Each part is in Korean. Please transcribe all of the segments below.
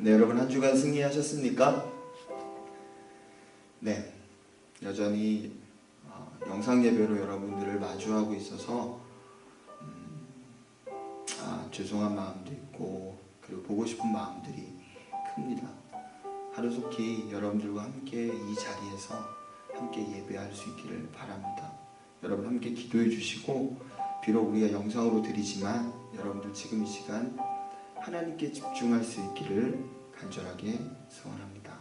네, 여러분 한 주간 승리하셨습니까? 네, 여전히 영상 예배로 여러분들을 마주하고 있어서 죄송한 마음도 있고 그리고 보고 싶은 마음들이 큽니다. 하루속히 여러분들과 함께 이 자리에서 함께 예배할 수 있기를 바랍니다. 여러분 함께 기도해 주시고, 비록 우리가 영상으로 드리지만 여러분들 지금 이 시간 하나님께 집중할 수 있기를 간절하게 소원합니다.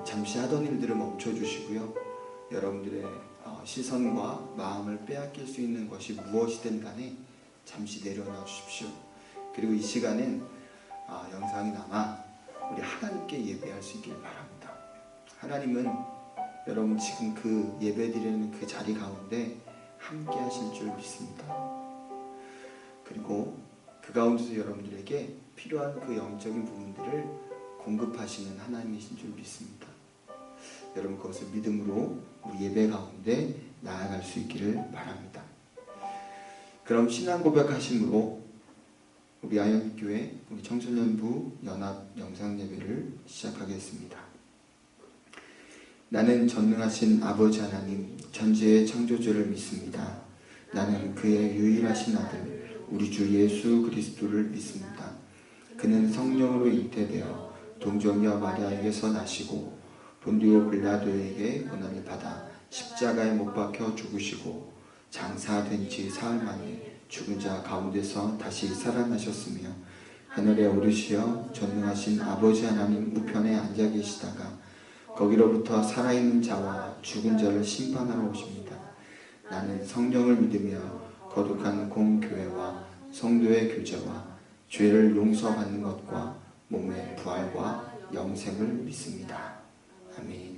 잠시 하던 일들을 멈춰주시고요. 여러분들의 시선과 마음을 빼앗길 수 있는 것이 무엇이든 간에 잠시 내려놔 주십시오. 그리고 이 시간엔 영상이 남아 우리 하나님께 예배할 수 있기를 바랍니다. 하나님은 여러분 지금 그 예배드리는 그 자리 가운데 함께 하실 줄 믿습니다. 그리고 그 가운데서 여러분들에게 필요한 그 영적인 부분들을 공급하시는 하나님이신 줄 믿습니다. 여러분 그것을 믿음으로 우리 예배 가운데 나아갈 수 있기를 바랍니다. 그럼 신앙 고백하심으로 우리 아영교회 우리 청소년부 연합 영상 예배를 시작하겠습니다. 나는 전능하신 아버지 하나님 전지의 창조주를 믿습니다. 나는 그의 유일하신 아들 우리 주 예수 그리스도를 믿습니다. 그는 성령으로 잉태되어 동정녀 마리아에게서 나시고 본디오 빌라도에게 고난을 받아 십자가에 못 박혀 죽으시고 장사된 지 사흘 만에 죽은 자 가운데서 다시 살아나셨으며 하늘에 오르시어 전능하신 아버지 하나님 우편에 앉아 계시다가 거기로부터 살아있는 자와 죽은 자를 심판하러 오십니다. 나는 성령을 믿으며 거룩한 공교회와 성도의 교제와 죄를 용서받는 것과 몸의 부활과 영생을 믿습니다. 아멘.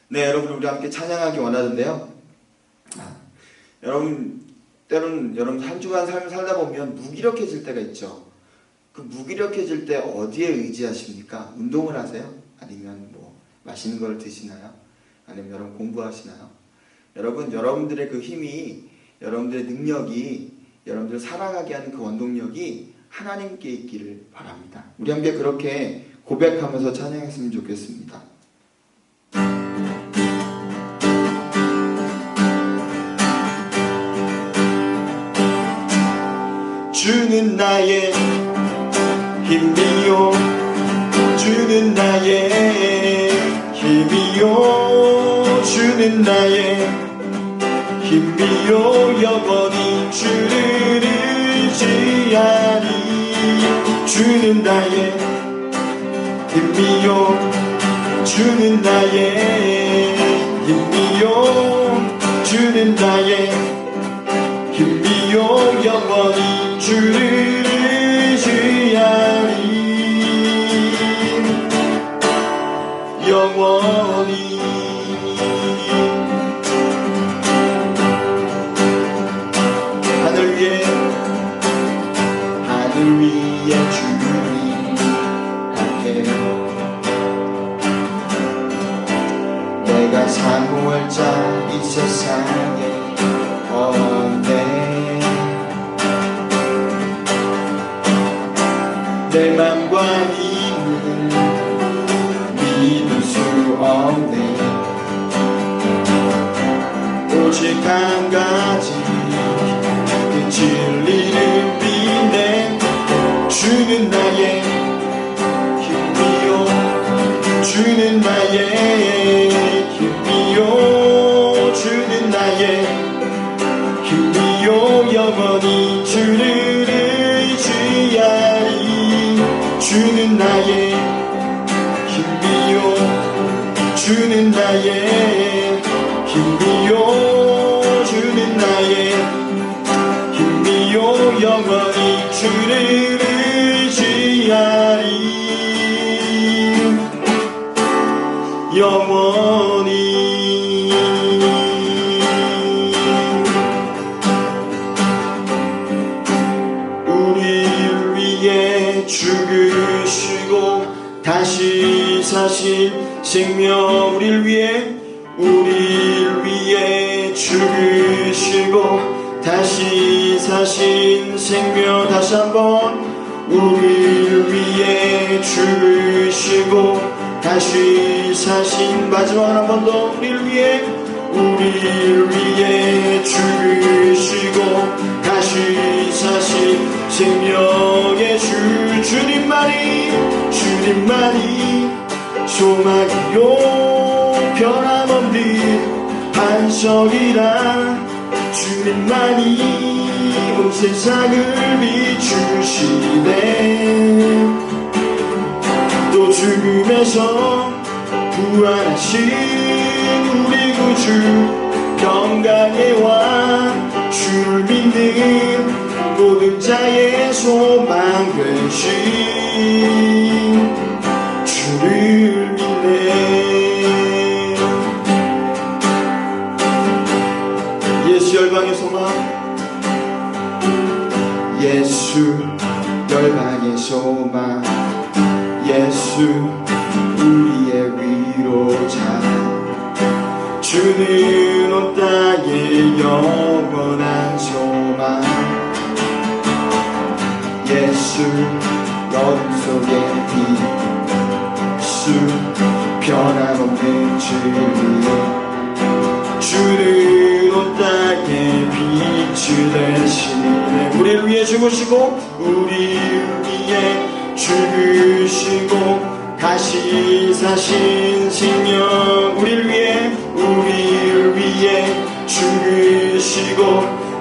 네, 여러분 우리 함께 찬양하기 원하는데요. 여러분 때로는 여러분 한 주간 삶을 살다 보면 무기력해질 때가 있죠. 그 무기력해질 때 어디에 의지하십니까? 운동을 하세요? 아니면 뭐 맛있는 걸 드시나요? 아니면 여러분 공부하시나요? 여러분 여러분들의 그 힘이, 여러분들의 능력이, 여러분들을 살아가게 하는 그 원동력이 하나님께 있기를 바랍니다. 우리 함께 그렇게 고백하면서 찬양했으면 좋겠습니다. 주는 나의 힘이요, 주는 나의 힘이요, 주는 나의 힘이요, 영원히 주를 의지하리. 주는 나의 힘이요, 주는 나의 힘이요, 주는 나의 힘이요, 영원히 주를 의지하리. 영원히 하늘 위에 주님 할게요. 내가 사모할 자 이 세상에 없네. 내 맘과 힘을 믿을 수 없네. 오직 한 가지 그 진리를 믿네. 주는 나의 힘이요, 주는 나의 힘이요, 주는 나의 힘이요, 영원히 주를 의지하리. 주는 나의 힘이요, 주는 나의 힘이요, 주는 나의 힘이요, 영원히 주를 의지하리. 영원히 우리를 위해 죽으시고 다시 사신 생명, 우리를 위해 죽으시고 다시 사신 생명, 다시 한번 우리를 위해 죽으시고 다시 사신 마지막 한 번 더 우리를 위해 죽으시고 다시 사신 생명의 주님만이 소망이요 변함없는 반석이라 주님만이 온 세상을 비추시네 또 죽음에서 부활하신 우리 구주 평강의 왕 주를 믿는 모든 자의 소망 되신 주를 믿네 예수 열방의 소망 예수 열방의 소망 예수 우리의 위로자 주는 온 땅의 영원한 소망 예수 어둠 속의 빛수 변함없는 진리 주는 온 땅의 빛이 되시네 우리를 위해 죽으시고 우리를 위해 죽으시고 다시 사신 생명 우리를 위해 죽으시고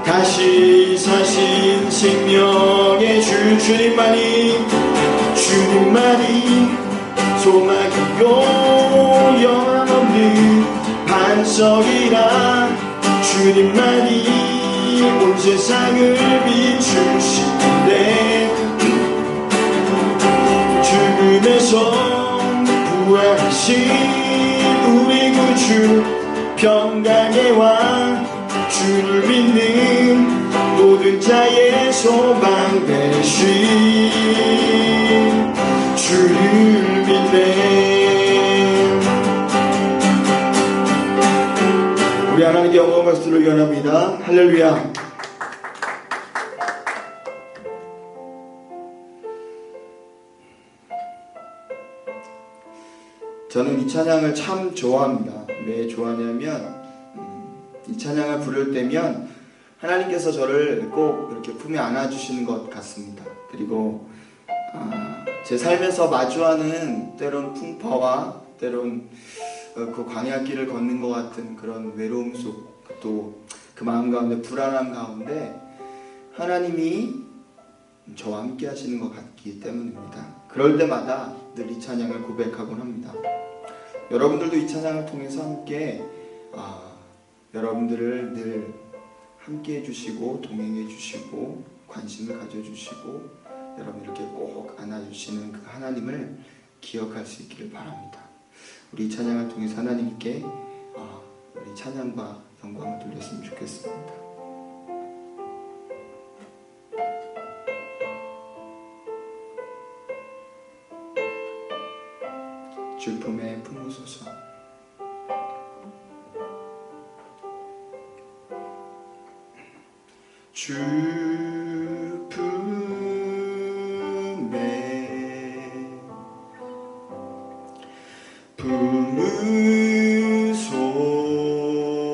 다시 사신 생명의 주님만이 소망이요 영원없는 반석이라 주님만이 온 세상을 비추시네 죽음에서 부활하신 우리 구주 평강의 왕 주를 믿는 모든 자의 소망 되신 주를 믿네 우리 하나님께 영광 박수를 연합니다. 할렐루야. 저는 이 찬양을 참 좋아합니다. 왜 좋아하냐면 이 찬양을 부를 때면 하나님께서 저를 꼭 이렇게 품에 안아주시는 것 같습니다. 그리고 제 삶에서 마주하는 때론 풍파와 때론 그 광야길을 걷는 것 같은 그런 외로움 속 또 그 마음 가운데 불안함 가운데 하나님이 저와 함께 하시는 것 같기 때문입니다. 그럴 때마다 늘 이 찬양을 고백하곤 합니다. 여러분들도 이 찬양을 통해서 함께 여러분들을 늘 함께 해주시고 동행해 주시고 관심을 가져주시고 여러분 이렇게 꼭 안아주시는 그 하나님을 기억할 수 있기를 바랍니다. 우리 이 찬양을 통해서 하나님께 우리 찬양과 영광을 돌렸으면 좋겠습니다. 주 품에 품으소서. 주 품에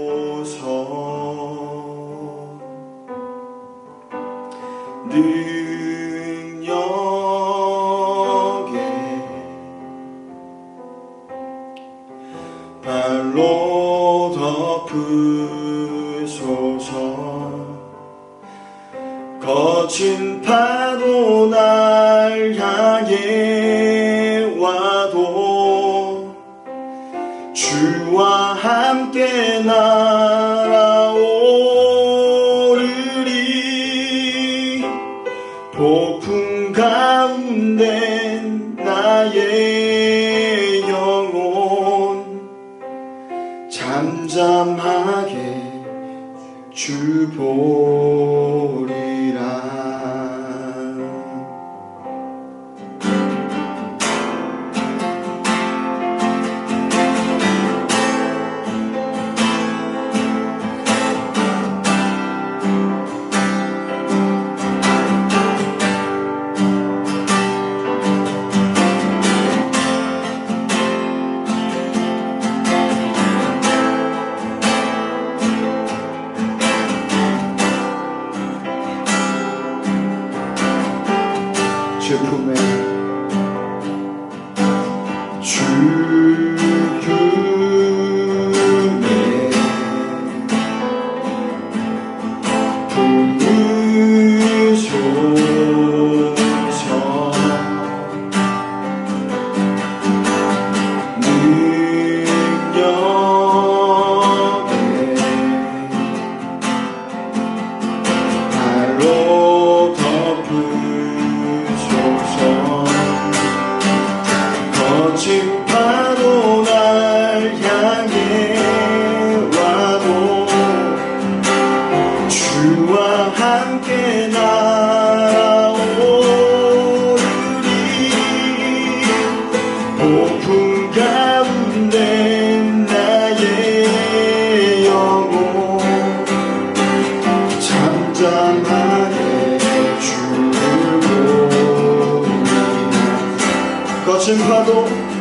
품으소서. 능력에 발로 덮으소서. 거친 파도 날 향해 와도 주와 함께 날아오르리. 폭풍 가운데 나의 영혼 잠잠하게 주 보리라. 주 품에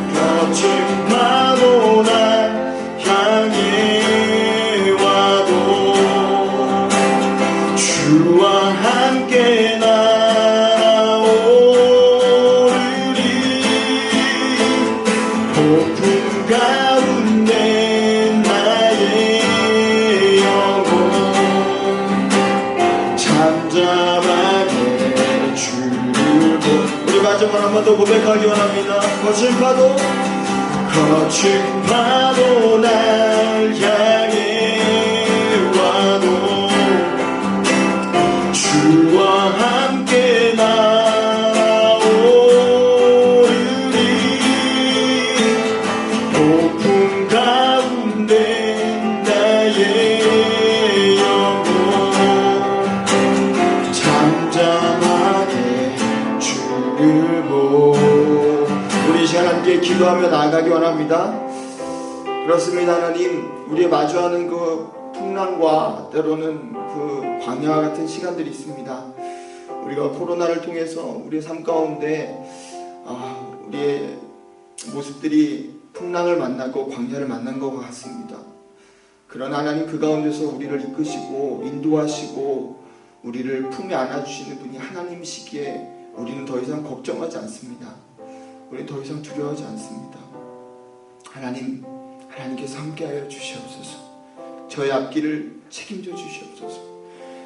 거친 파도 날 향해 와도 주와 함께 나오르리. 폭풍 가운데 나의 영혼 잠잠하게 주를 우리 마지막 한 번 더 고백하기 원합니다. 거친 파도 날 향해 와도 주와 함께 나오르리. 폭풍 가운데 나의 영혼 잠잠하게 주를 우리 시간 함께 기도하며 나아가기 원합니다. 그렇습니다. 하나님, 우리 마주하는 그 풍랑과 때로는 그 광야와 같은 시간들이 있습니다. 우리가 코로나를 통해서 우리의 삶 가운데 우리의 모습들이 풍랑을 만나고 광야를 만난 것 같습니다. 그러나 하나님, 그 가운데서 우리를 이끄시고 인도하시고 우리를 품에 안아주시는 분이 하나님이시기에 우리는 더 이상 걱정하지 않습니다. 우리는 더 이상 두려워하지 않습니다. 하나님께서 함께하여 주시옵소서. 저의 앞길을 책임져 주시옵소서.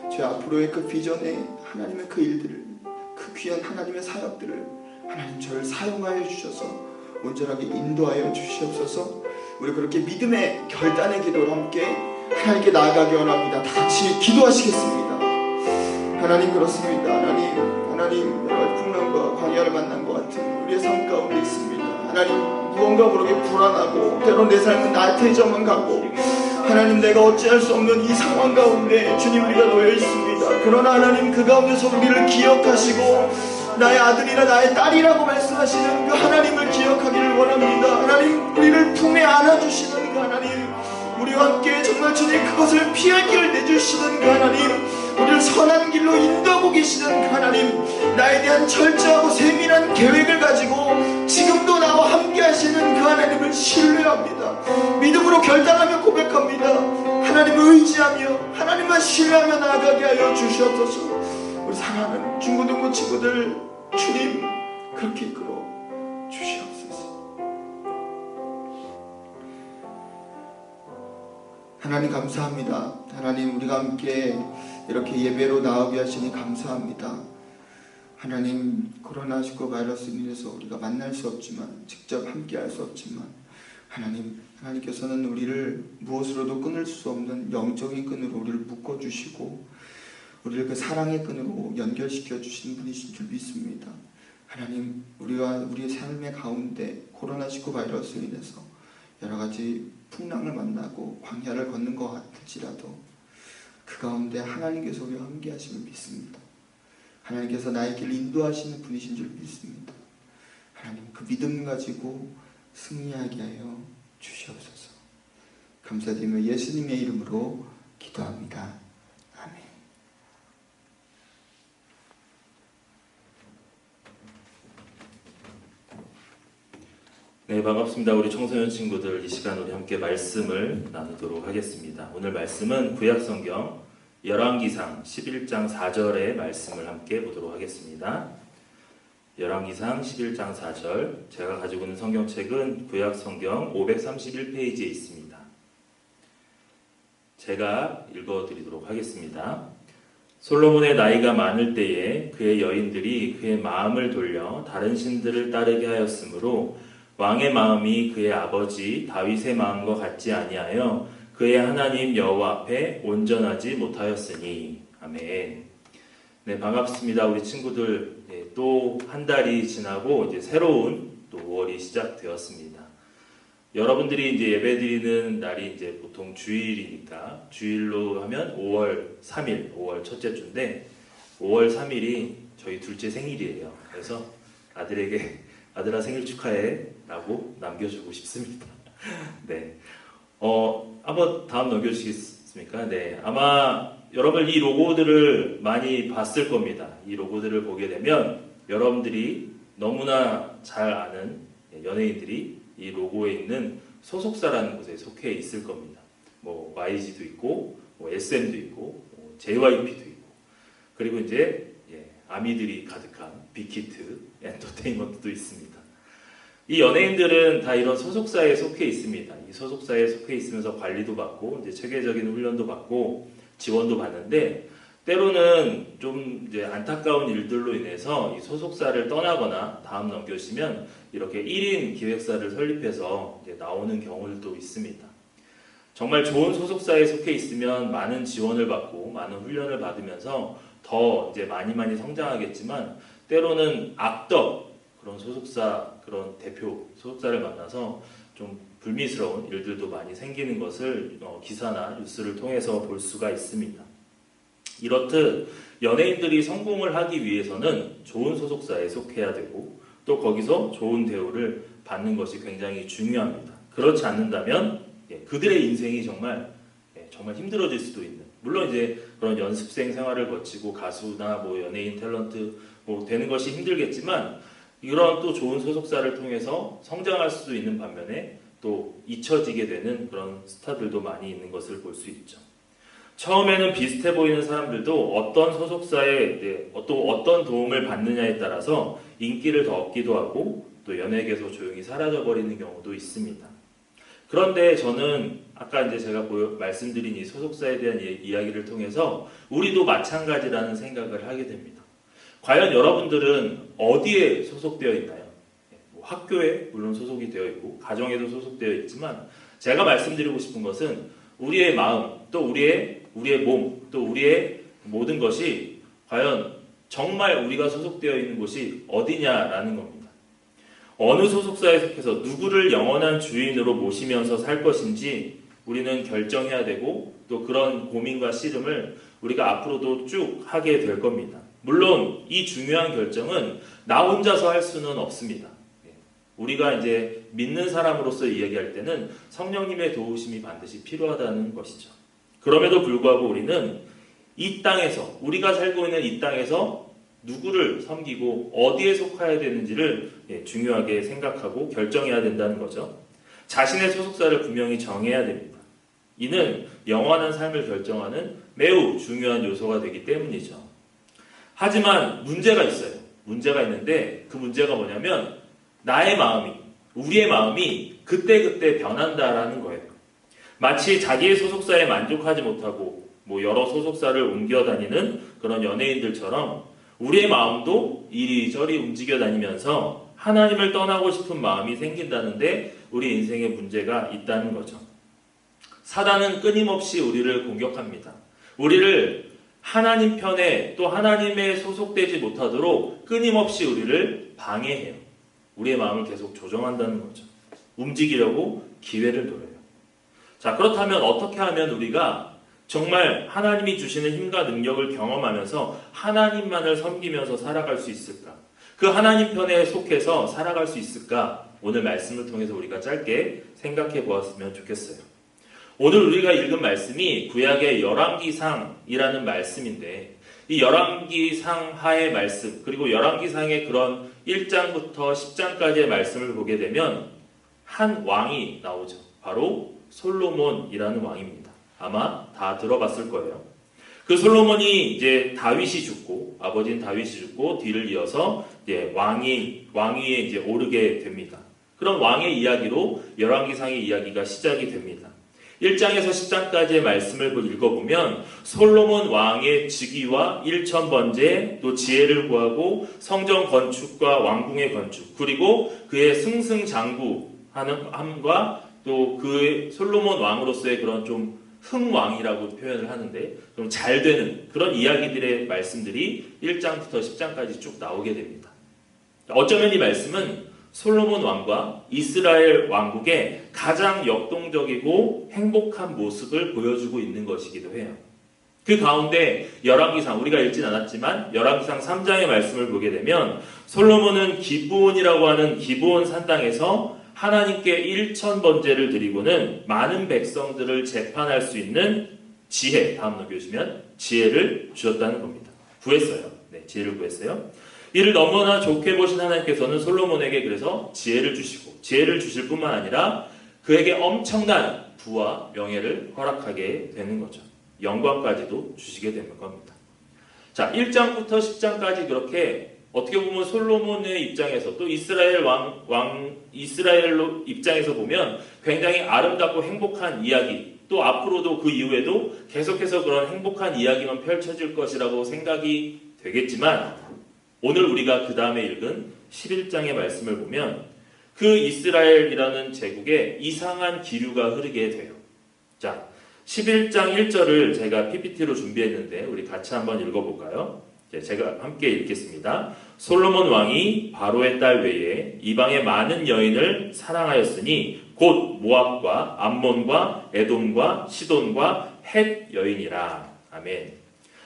저의 앞으로의 그 비전에 하나님의 그 일들을, 그 귀한 하나님의 사역들을 하나님 저를 사용하여 주셔서 온전하게 인도하여 주시옵소서. 우리 그렇게 믿음의 결단의 기도로 함께 하나님께 나아가기 원합니다. 다 같이 기도하시겠습니다. 하나님, 그렇습니다. 하나님 여러 가지 풍랑과 광야를 만난 것 같은 우리의 삶 가운데 있습니다. 하나님, 무언가 모르게 불안하고 때론 내 삶은 나태해져만 가고 하나님, 내가 어찌할 수 없는 이 상황 가운데 주님 우리가 놓여 있습니다. 그러나 하나님, 그 가운데서 우리를 기억하시고 나의 아들이나 나의 딸이라고 말씀하시는 그 하나님을 기억하기를 원합니다. 하나님, 우리를 품에 안아주시는 그 하나님, 우리와 함께 정말 주님 그것을 피할 길을 내주시는 그 하나님, 우리를 선한 길로 인도하고 계시는 그 하나님, 나에 대한 철저하고 세밀한 계획을 가지고 지금도 나와 함께 하시는 그 하나님을 신뢰합니다. 믿음으로 결단하며 고백합니다. 하나님을 의지하며 하나님만 신뢰하며 나아가게 하여 주시옵소서. 우리 사랑하는 중고등부 친구들, 주님 그렇게 이끌어 주시옵소서. 하나님, 감사합니다. 하나님, 우리가 함께 이렇게 예배로 나오게 하시니 감사합니다. 하나님, 코로나19 바이러스로 인해서 우리가 만날 수 없지만, 직접 함께 할 수 없지만, 하나님께서는 우리를 무엇으로도 끊을 수 없는 영적인 끈으로 우리를 묶어주시고 우리를 그 사랑의 끈으로 연결시켜 주시는 분이신 줄 믿습니다. 하나님, 우리의 삶의 가운데 코로나19 바이러스로 인해서 여러 가지 풍랑을 만나고 광야를 걷는 것 같을지라도 그 가운데 하나님께서 우리와 함께 하심을 믿습니다. 하나님께서 나의 길을 인도하시는 분이신 줄 믿습니다. 하나님, 그 믿음 가지고 승리하게 하여 주시옵소서. 감사드리며 예수님의 이름으로 기도합니다. 아멘. 네, 반갑습니다. 우리 청소년 친구들, 이 시간 우리 함께 말씀을 나누도록 하겠습니다. 오늘 말씀은 구약성경 열왕기상 11장 4절의 말씀을 함께 보도록 하겠습니다. 열왕기상 11장 4절. 제가 가지고 있는 성경책은 구약 성경 531페이지에 있습니다. 제가 읽어드리도록 하겠습니다. 솔로몬의 나이가 많을 때에 그의 여인들이 그의 마음을 돌려 다른 신들을 따르게 하였으므로 왕의 마음이 그의 아버지 다윗의 마음과 같지 아니하여 그의 하나님 여호와 앞에 온전하지 못하였으니. 아멘. 네, 반갑습니다. 우리 친구들, 또 한 달이 지나고 이제 새로운 또 5월이 시작되었습니다. 여러분들이 이제 예배드리는 날이 이제 보통 주일이니까 주일로 하면 5월 3일, 5월 첫째 주인데 5월 3일이 저희 둘째 생일이에요. 그래서 아들에게 아들아 생일 축하해 라고 남겨주고 싶습니다. 네. 한번 다음 넘겨주시겠습니까? 네. 아마 여러분 이 로고들을 많이 봤을 겁니다. 이 로고들을 보게 되면 여러분들이 너무나 잘 아는 연예인들이 이 로고에 있는 소속사라는 곳에 속해 있을 겁니다. 뭐 YG도 있고, 뭐 SM도 있고, 뭐 JYP도 있고, 그리고 이제 아미들이 가득한 빅히트 엔터테인먼트도 있습니다. 이 연예인들은 다 이런 소속사에 속해 있습니다. 이 소속사에 속해 있으면서 관리도 받고, 이제 체계적인 훈련도 받고, 지원도 받는데, 때로는 좀 이제 안타까운 일들로 인해서 이 소속사를 떠나거나 다음 넘겨주시면 이렇게 1인 기획사를 설립해서 이제 나오는 경우들도 있습니다. 정말 좋은 소속사에 속해 있으면 많은 지원을 받고 많은 훈련을 받으면서 더 이제 많이 성장하겠지만 때로는 악덕 그런 소속사 그런 대표 소속사를 만나서 좀 불미스러운 일들도 많이 생기는 것을 기사나 뉴스를 통해서 볼 수가 있습니다. 이렇듯 연예인들이 성공을 하기 위해서는 좋은 소속사에 속해야 되고 또 거기서 좋은 대우를 받는 것이 굉장히 중요합니다. 그렇지 않는다면 그들의 인생이 정말 힘들어질 수도 있는, 물론 이제 그런 연습생 생활을 거치고 가수나 뭐 연예인 탤런트 뭐 되는 것이 힘들겠지만 이런 또 좋은 소속사를 통해서 성장할 수도 있는 반면에 또 잊혀지게 되는 그런 스타들도 많이 있는 것을 볼 수 있죠. 처음에는 비슷해 보이는 사람들도 어떤 소속사에 또 어떤 도움을 받느냐에 따라서 인기를 더 얻기도 하고 또 연예계에서 조용히 사라져버리는 경우도 있습니다. 그런데 저는 아까 이제 제가 말씀드린 이 소속사에 대한 이야기를 통해서 우리도 마찬가지라는 생각을 하게 됩니다. 과연 여러분들은 어디에 소속되어 있나요? 학교에 물론 소속이 되어 있고 가정에도 소속되어 있지만 제가 말씀드리고 싶은 것은 우리의 마음 또 우리의 몸 또 우리의 모든 것이 과연 정말 우리가 소속되어 있는 곳이 어디냐라는 겁니다. 어느 소속사에 속해서 누구를 영원한 주인으로 모시면서 살 것인지 우리는 결정해야 되고 또 그런 고민과 씨름을 우리가 앞으로도 쭉 하게 될 겁니다. 물론 이 중요한 결정은 나 혼자서 할 수는 없습니다. 우리가 이제 믿는 사람으로서 이야기할 때는 성령님의 도우심이 반드시 필요하다는 것이죠. 그럼에도 불구하고 우리는 이 땅에서 우리가 살고 있는 이 땅에서 누구를 섬기고 어디에 속해야 되는지를 중요하게 생각하고 결정해야 된다는 거죠. 자신의 소속사를 분명히 정해야 됩니다. 이는 영원한 삶을 결정하는 매우 중요한 요소가 되기 때문이죠. 하지만 문제가 있어요. 문제가 있는데 그 문제가 뭐냐면 나의 마음이, 우리의 마음이 그때그때 변한다라는 거예요. 마치 자기의 소속사에 만족하지 못하고 여러 소속사를 옮겨 다니는 그런 연예인들처럼 우리의 마음도 이리저리 움직여 다니면서 하나님을 떠나고 싶은 마음이 생긴다는데 우리 인생에 문제가 있다는 거죠. 사단은 끊임없이 우리를 공격합니다. 우리를 하나님 편에 또 하나님에 소속되지 못하도록 끊임없이 우리를 방해해요. 우리의 마음을 계속 조정한다는 거죠. 움직이려고 기회를 노려요. 자, 그렇다면 어떻게 하면 우리가 정말 하나님이 주시는 힘과 능력을 경험하면서 하나님만을 섬기면서 살아갈 수 있을까? 그 하나님 편에 속해서 살아갈 수 있을까? 오늘 말씀을 통해서 우리가 짧게 생각해 보았으면 좋겠어요. 오늘 우리가 읽은 말씀이 구약의 열왕기상이라는 말씀인데 이 열왕기상 하의 말씀 그리고 열왕기상의 그런 1장부터 10장까지의 말씀을 보게 되면 한 왕이 나오죠. 바로 솔로몬이라는 왕입니다. 아마 다 들어봤을 거예요. 그 솔로몬이 이제 다윗이 죽고, 아버지인 다윗이 죽고 뒤를 이어서 이제 왕위에 이제 오르게 됩니다. 그런 왕의 이야기로 열왕기상의 이야기가 시작이 됩니다. 1장에서 10장까지의 말씀을 읽어보면 솔로몬 왕의 즉위와 일천번제, 또 지혜를 구하고 성전 건축과 왕궁의 건축, 그리고 그의 승승장구함과 또 그 솔로몬 왕으로서의 그런 좀 흥왕이라고 표현을 하는데 좀 잘 되는 그런 이야기들의 말씀들이 1장부터 10장까지 쭉 나오게 됩니다. 어쩌면 이 말씀은 솔로몬 왕과 이스라엘 왕국의 가장 역동적이고 행복한 모습을 보여주고 있는 것이기도 해요. 그 가운데 열왕기상, 우리가 읽진 않았지만 열왕기상 3장의 말씀을 보게 되면 솔로몬은 기브온이라고 하는 기브온 산당에서 하나님께 1000번제를 드리고는 많은 백성들을 재판할 수 있는 지혜, 다음 넘겨주시면 지혜를 주셨다는 겁니다. 구했어요. 네, 지혜를 구했어요. 이를 너무나 좋게 보신 하나님께서는 솔로몬에게 그래서 지혜를 주시고, 지혜를 주실 뿐만 아니라 그에게 엄청난 부와 명예를 허락하게 되는 거죠. 영광까지도 주시게 되는 겁니다. 자, 1장부터 10장까지 그렇게 어떻게 보면 솔로몬의 입장에서 또 이스라엘 이스라엘로 입장에서 보면 굉장히 아름답고 행복한 이야기, 또 앞으로도 그 이후에도 계속해서 그런 행복한 이야기만 펼쳐질 것이라고 생각이 되겠지만, 오늘 우리가 그 다음에 읽은 11장의 말씀을 보면 그 이스라엘이라는 제국에 이상한 기류가 흐르게 돼요. 자, 11장 1절을 제가 PPT로 준비했는데 우리 같이 한번 읽어볼까요? 제가 함께 읽겠습니다. 솔로몬 왕이 바로의 딸 외에 이방의 많은 여인을 사랑하였으니 곧 모압과 암몬과 에돔과 시돈과 헷 여인이라. 아멘.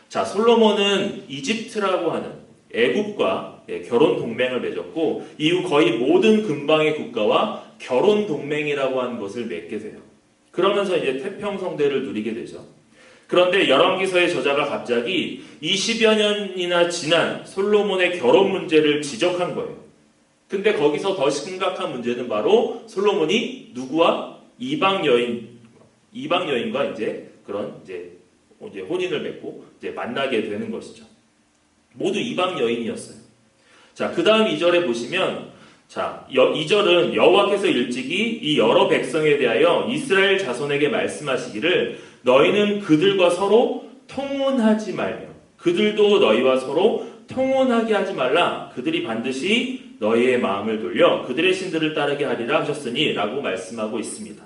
자, 솔로몬은 이집트라고 하는 애국과 결혼 동맹을 맺었고 이후 거의 모든 근방의 국가와 결혼 동맹이라고 하는 것을 맺게 돼요. 그러면서 이제 태평성대를 누리게 되죠. 그런데 열왕기서의 저자가 갑자기 20여 년이나 지난 솔로몬의 결혼 문제를 지적한 거예요. 근데 거기서 더 심각한 문제는 바로 솔로몬이 누구와 이방 여인과 이제 그런 이제 혼인을 맺고 이제 만나게 되는 것이죠. 모두 이방 여인이었어요. 자, 그 다음 2절에 보시면, 자, 2절은 여호와께서 일찍이 이 여러 백성에 대하여 이스라엘 자손에게 말씀하시기를 너희는 그들과 서로 통혼하지 말며 그들도 너희와 서로 통혼하게 하지 말라. 그들이 반드시 너희의 마음을 돌려 그들의 신들을 따르게 하리라 하셨으니 라고 말씀하고 있습니다.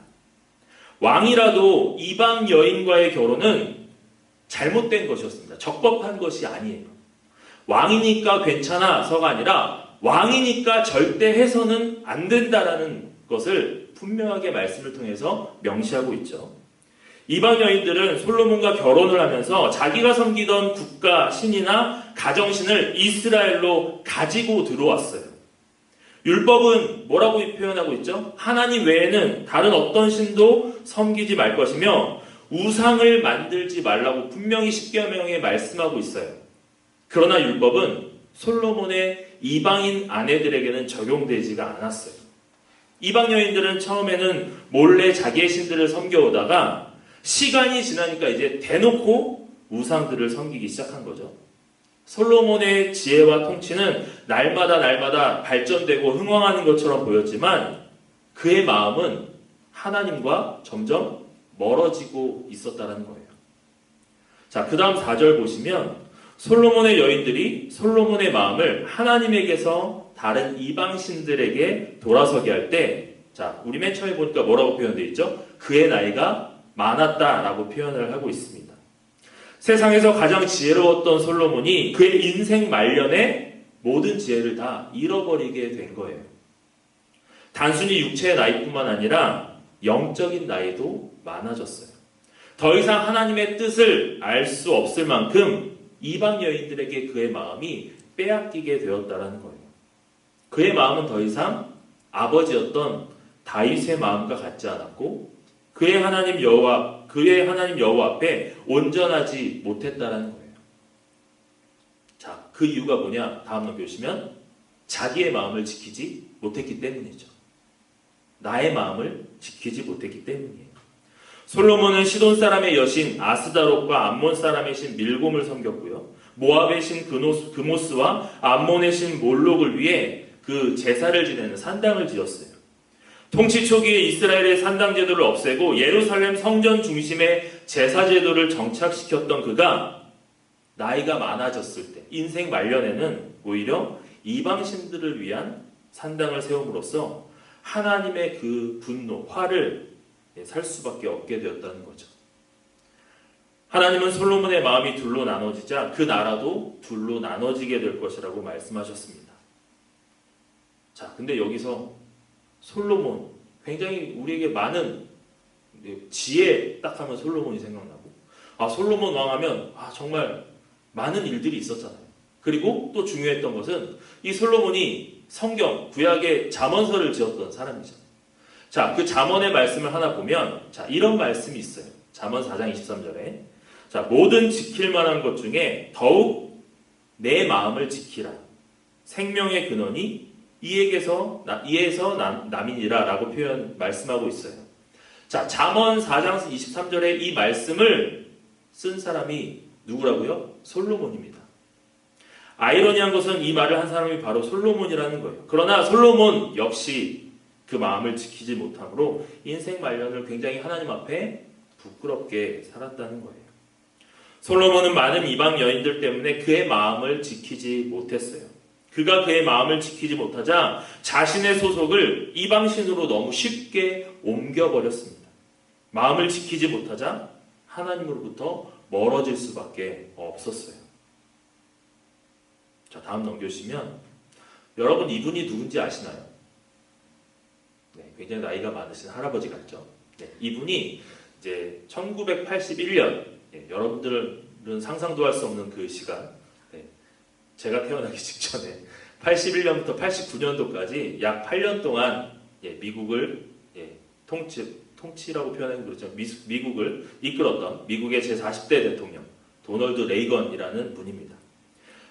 왕이라도 이방 여인과의 결혼은 잘못된 것이었습니다. 적법한 것이 아니에요. 왕이니까 괜찮아서가 아니라 왕이니까 절대 해서는 안 된다라는 것을 분명하게 말씀을 통해서 명시하고 있죠. 이방 여인들은 솔로몬과 결혼을 하면서 자기가 섬기던 국가 신이나 가정신을 이스라엘로 가지고 들어왔어요. 율법은 뭐라고 표현하고 있죠? 하나님 외에는 다른 어떤 신도 섬기지 말 것이며 우상을 만들지 말라고 분명히 십계명에 말씀하고 있어요. 그러나 율법은 솔로몬의 이방인 아내들에게는 적용되지가 않았어요. 이방 여인들은 처음에는 몰래 자기의 신들을 섬겨오다가 시간이 지나니까 이제 대놓고 우상들을 섬기기 시작한 거죠. 솔로몬의 지혜와 통치는 날마다 발전되고 흥왕하는 것처럼 보였지만 그의 마음은 하나님과 점점 멀어지고 있었다는 거예요. 자, 그 다음 4절 보시면 솔로몬의 여인들이 솔로몬의 마음을 하나님에게서 다른 이방신들에게 돌아서게 할 때, 자, 우리 맨 처음에 보니까 뭐라고 표현되어 있죠? 그의 나이가 많았다라고 표현을 하고 있습니다. 세상에서 가장 지혜로웠던 솔로몬이 그의 인생 말년에 모든 지혜를 다 잃어버리게 된 거예요. 단순히 육체의 나이뿐만 아니라 영적인 나이도 많아졌어요. 더 이상 하나님의 뜻을 알 수 없을 만큼 이방 여인들에게 그의 마음이 빼앗기게 되었다는 거예요. 그의 마음은 더 이상 아버지였던 다윗의 마음과 같지 않았고 그의 하나님 여호와 앞에 온전하지 못했다는 거예요. 자, 그 이유가 뭐냐? 다음 넘겨주시면 자기의 마음을 지키지 못했기 때문이죠. 나의 마음을 지키지 못했기 때문이에요. 솔로몬은 시돈 사람의 여신 아스다롯과 암몬 사람의 신 밀곰을 섬겼고요. 모압의 신 그모스와 암몬의 신 몰록을 위해 그 제사를 지내는 산당을 지었어요. 통치 초기에 이스라엘의 산당 제도를 없애고 예루살렘 성전 중심의 제사 제도를 정착시켰던 그가 나이가 많아졌을 때 인생 말년에는 오히려 이방신들을 위한 산당을 세움으로써 하나님의 그 분노, 화를 살 수밖에 없게 되었다는 거죠. 하나님은 솔로몬의 마음이 둘로 나눠지자 그 나라도 둘로 나눠지게 될 것이라고 말씀하셨습니다. 자, 근데 여기서 솔로몬, 굉장히 우리에게 많은 지혜 딱 하면 솔로몬이 생각나고, 솔로몬 왕하면 정말 많은 일들이 있었잖아요. 그리고 또 중요했던 것은 이 솔로몬이 성경, 구약의 잠언서를 지었던 사람이죠. 자, 그 잠언의 말씀을 하나 보면, 자, 이런 말씀이 있어요. 잠언 4장 23절에. 자, 모든 지킬 만한 것 중에 더욱 내 마음을 지키라. 생명의 근원이 이에서 남이니라 라고 말씀하고 있어요. 자, 잠언 4장 23절에 이 말씀을 쓴 사람이 누구라고요? 솔로몬입니다. 아이러니한 것은 이 말을 한 사람이 바로 솔로몬이라는 거예요. 그러나 솔로몬 역시 그 마음을 지키지 못함으로 인생 말년을 굉장히 하나님 앞에 부끄럽게 살았다는 거예요. 솔로몬은 많은 이방 여인들 때문에 그의 마음을 지키지 못했어요. 그가 그의 마음을 지키지 못하자 자신의 소속을 이방신으로 너무 쉽게 옮겨버렸습니다. 마음을 지키지 못하자 하나님으로부터 멀어질 수밖에 없었어요. 자, 다음 넘겨주시면 여러분 이분이 누군지 아시나요? 네, 굉장히 나이가 많으신 할아버지 같죠? 네, 이분이 이제 1981년, 여러분들은 상상도 할 수 없는 그 시간, 제가 태어나기 직전에 81년부터 89년도까지 약 8년 동안 미국을 통치라고 표현하는 그렇죠. 미국을 이끌었던 미국의 제40대 대통령 도널드 레이건이라는 분입니다.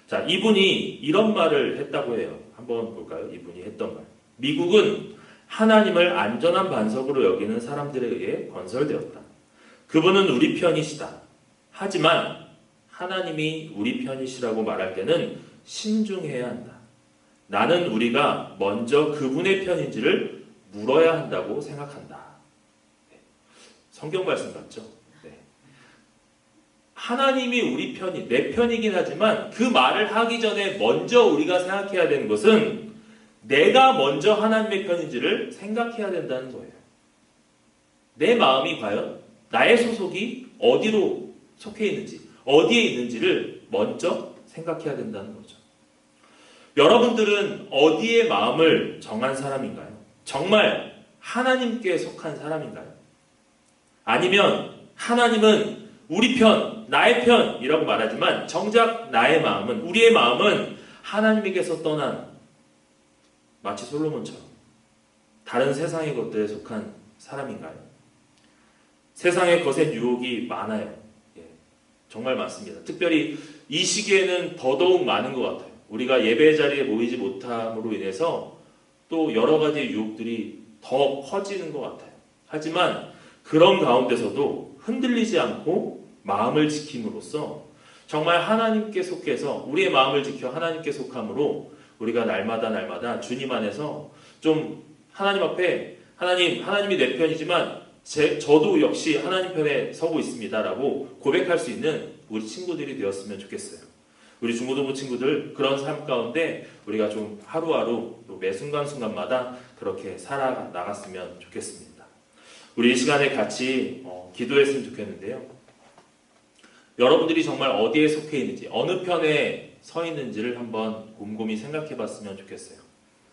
자, 이분이 이런 말을 했다고 해요. 한번 볼까요? 이분이 했던 말. 미국은 하나님을 안전한 반석으로 여기는 사람들에 의해 건설되었다. 그분은 우리 편이시다. 하지만 하나님이 우리 편이시라고 말할 때는 신중해야 한다. 나는 우리가 먼저 그분의 편인지를 물어야 한다고 생각한다. 성경 말씀 같죠? 하나님이 우리 편이, 내 편이긴 하지만 그 말을 하기 전에 먼저 우리가 생각해야 되는 것은 내가 먼저 하나님의 편인지를 생각해야 된다는 거예요. 내 마음이 과연 나의 소속이 어디로 속해 있는지, 어디에 있는지를 먼저 생각해야 된다는 거죠. 여러분들은 어디에 마음을 정한 사람인가요? 정말 하나님께 속한 사람인가요? 아니면 하나님은 우리 편, 나의 편이라고 말하지만 정작 나의 마음은, 우리의 마음은 하나님에게서 떠난 마치 솔로몬처럼 다른 세상의 것들에 속한 사람인가요? 세상의 거센 유혹이 많아요. 정말 많습니다. 특별히 이 시기에는 더더욱 많은 것 같아요. 우리가 예배 자리에 모이지 못함으로 인해서 또 여러 가지 유혹들이 더 커지는 것 같아요. 하지만 그런 가운데서도 흔들리지 않고 마음을 지킴으로써 정말 하나님께 속해서 우리의 마음을 지켜 하나님께 속함으로 우리가 날마다 주님 안에서 좀 하나님 앞에 하나님이 내 편이지만 저도 역시 하나님 편에 서고 있습니다라고 고백할 수 있는 우리 친구들이 되었으면 좋겠어요. 우리 중고등부 친구들 그런 삶 가운데 우리가 좀 하루하루 또 매 순간순간마다 그렇게 살아나갔으면 좋겠습니다. 우리 이 시간에 같이 기도했으면 좋겠는데요. 여러분들이 정말 어디에 속해 있는지 어느 편에 서 있는지를 한번 곰곰이 생각해 봤으면 좋겠어요.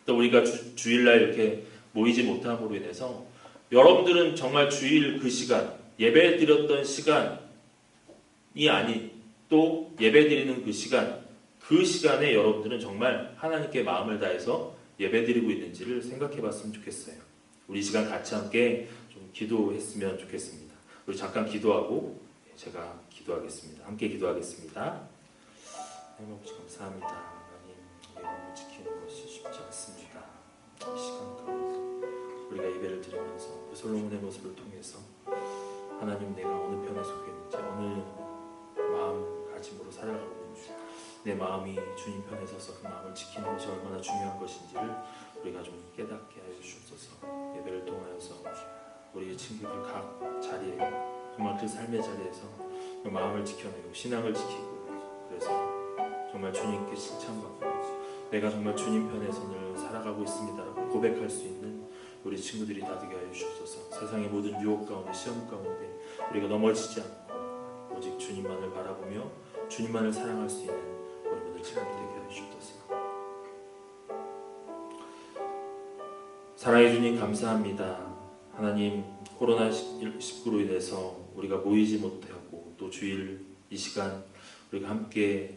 또 우리가 주일날 이렇게 모이지 못함으로 인해서 여러분들은 정말 주일 그 시간, 예배 드렸던 시간이 아닌 또 예배 드리는 그 시간에 여러분들은 정말 하나님께 마음을 다해서 예배 드리고 있는지를 생각해 봤으면 좋겠어요. 우리 시간 같이 함께 좀 기도했으면 좋겠습니다. 우리 잠깐 기도하고 제가 기도하겠습니다. 함께 기도하겠습니다. 하나님 아버지 감사합니다. 하나님, 우리의 마음을 지키는 것이 쉽지 않습니다. 이 시간 가운데 우리가 예배를 드리면서 솔로몬의 모습을 통해서 하나님 내가 어느 편에 속해 있는지 어느 마음가짐으로 살아가고 있는지 내 마음이 주님 편에 서서 그 마음을 지키는 것이 얼마나 중요한 것인지를 우리가 좀 깨닫게 하여 주옵소서. 예배를 통하여서 우리 친구들 각 자리에 정말 그 삶의 자리에서 그 마음을 지켜내고 신앙을 지키고 그래서 정말 주님께 칭찬받고 내가 정말 주님 편에서 늘 살아가고 있습니다라고 고백할 수 있는 우리 친구들이 다 되게 하여 주옵소서. 세상의 모든 유혹 가운데 시험 가운데 우리가 넘어지지 않고 오직 주님만을 바라보며 주님만을 사랑할 수 있는 우리 모든 친구들 되게 하여 주옵소서. 사랑해 주님 감사합니다. 하나님 코로나19로 인해서 우리가 모이지 못하고 또 주일 이 시간 우리가 함께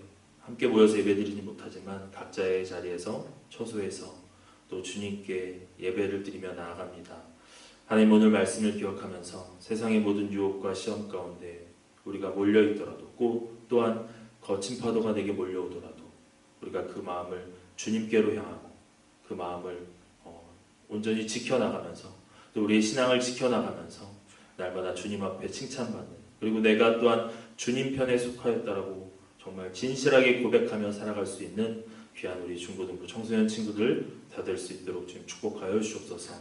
모여서 예배드리지 못하지만 각자의 자리에서 처소에서 또 주님께 예배를 드리며 나아갑니다. 하나님 오늘 말씀을 기억하면서 세상의 모든 유혹과 시험 가운데 우리가 몰려있더라도 또한 거친 파도가 내게 몰려오더라도 우리가 그 마음을 주님께로 향하고 그 마음을 온전히 지켜나가면서 또 우리의 신앙을 지켜나가면서 날마다 주님 앞에 칭찬받는 그리고 내가 또한 주님 편에 속하였다라고 정말 진실하게 고백하며 살아갈 수 있는 귀한 우리 중고등부 청소년 친구들 다 될 수 있도록 지금 축복하여 주옵소서.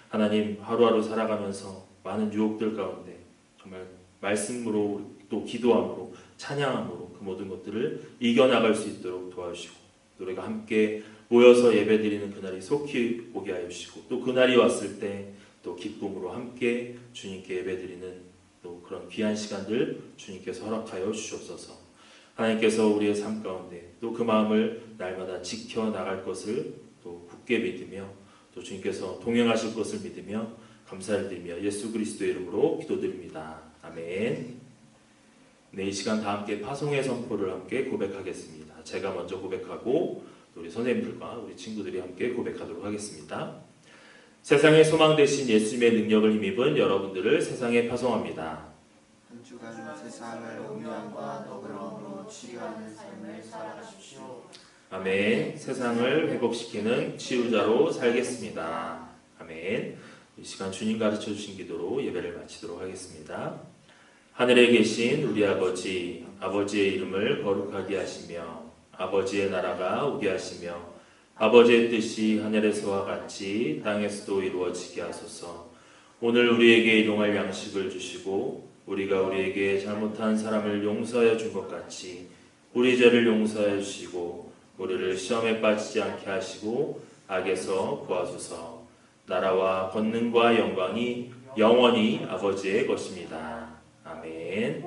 하나님 하루하루 살아가면서 많은 유혹들 가운데 정말 말씀으로 또 기도함으로 찬양함으로 그 모든 것들을 이겨나갈 수 있도록 도와주시고 우리가 함께 모여서 예배드리는 그날이 속히 오게 하여 주시고 또 그날이 왔을 때 또 기쁨으로 함께 주님께 예배드리는 또 그런 귀한 시간들 주님께서 허락하여 주시옵소서. 하나님께서 우리의 삶 가운데 또 그 마음을 날마다 지켜나갈 것을 또 굳게 믿으며 또 주님께서 동행하실 것을 믿으며 감사를 드리며 예수 그리스도의 이름으로 기도드립니다. 아멘. 네, 이 시간 다 함께 파송의 선포를 함께 고백하겠습니다. 제가 먼저 고백하고 우리 선생님들과 우리 친구들이 함께 고백하도록 하겠습니다. 세상의 소망 되신 예수님의 능력을 힘입은 여러분들을 세상에 파송합니다. 한 주간 세상을 음양과 너그러움으로 치유하는 삶을 살아가십시오. 아멘. 세상을 회복시키는 치유자로 살겠습니다. 아멘. 이 시간 주님 가르쳐 주신 기도로 예배를 마치도록 하겠습니다. 하늘에 계신 우리 아버지, 아버지의 이름을 거룩하게 하시며 아버지의 나라가 오게 하시며 아버지의 뜻이 하늘에서와 같이 땅에서도 이루어지게 하소서. 오늘 우리에게 일용할 양식을 주시고 우리가 우리에게 잘못한 사람을 용서하여 준 것 같이 우리 죄를 용서하여 주시고 우리를 시험에 빠지지 않게 하시고 악에서 구하소서. 나라와 권능과 영광이 영원히 아버지의 것입니다. 아멘.